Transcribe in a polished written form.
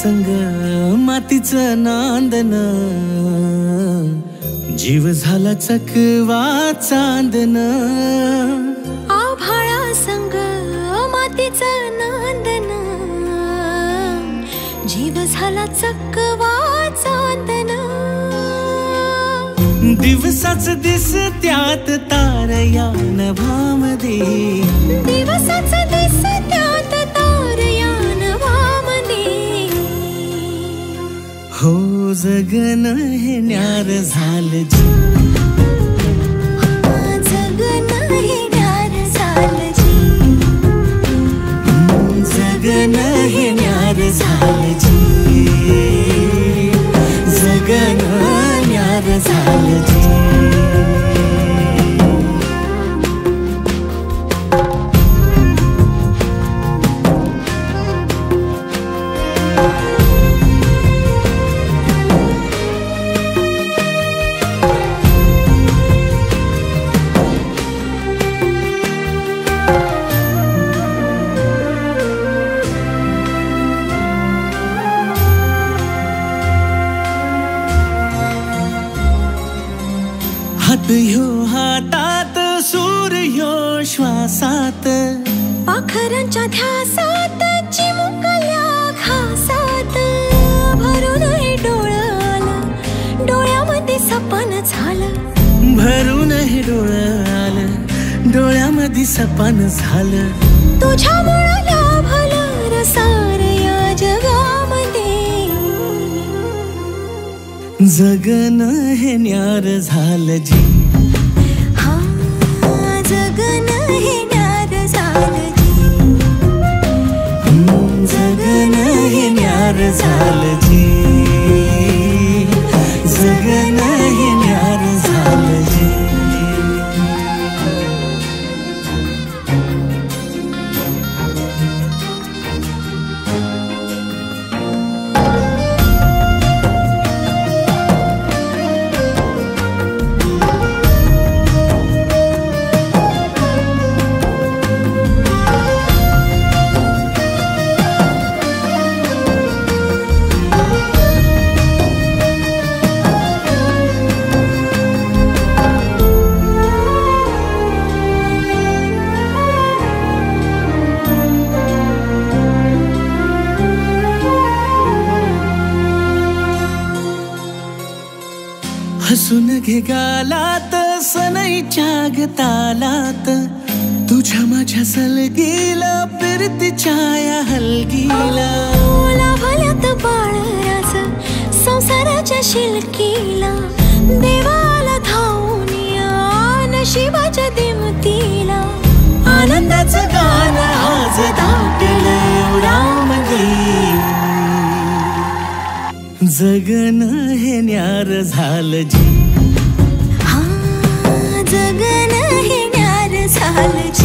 संग मातीचं नांदन, जीव झाला चकवा चांदन. आभाळा संग मातीचं नांदन, जीव झाला चकवा चांदन. दिवसाच दिसत्यात तारया नभामध्ये, दिवसाच दिसत्यात तारया नभामध्ये. हो जगन हे न्यार झालं जी, जगन हे न्यार झालं जी, जगन हे न्यार झालं जी, जगन न्यार झालं जी. हात ह्यो हातात, सूर ह्यो श्वासात, पाखरांच्या ध्यासात, चिमुकल्या घासात. भरून हे डोळं आलं, डोळ्यामध्ये सपन झालं. भरून हे डोळं आलं, डोळ्यामध्ये सपन झालं. तुझ्यामुळं लाभलं रसार या जगामध्ये. जगन हे न्यार झालं जी, हा जगन हे न्यार झालं जी, जगन हे न्यार झालं जी, जगन हे न्यार झालं जी. हसून घे गालात, सनईच्या गतालात, तुझ्या माझ्या सलगीला, फिरतीच्या या हलगीला. लाभल्यात बाळराज संसाराच्या शिलकीला. देवाला धावून या नशिबाच्या दिमतीला. आनंदाचं गाणं आज दाटलं उरामध्ये. जगन हे न्यार झालं जी, हा जगन हे न्यार झालं जी.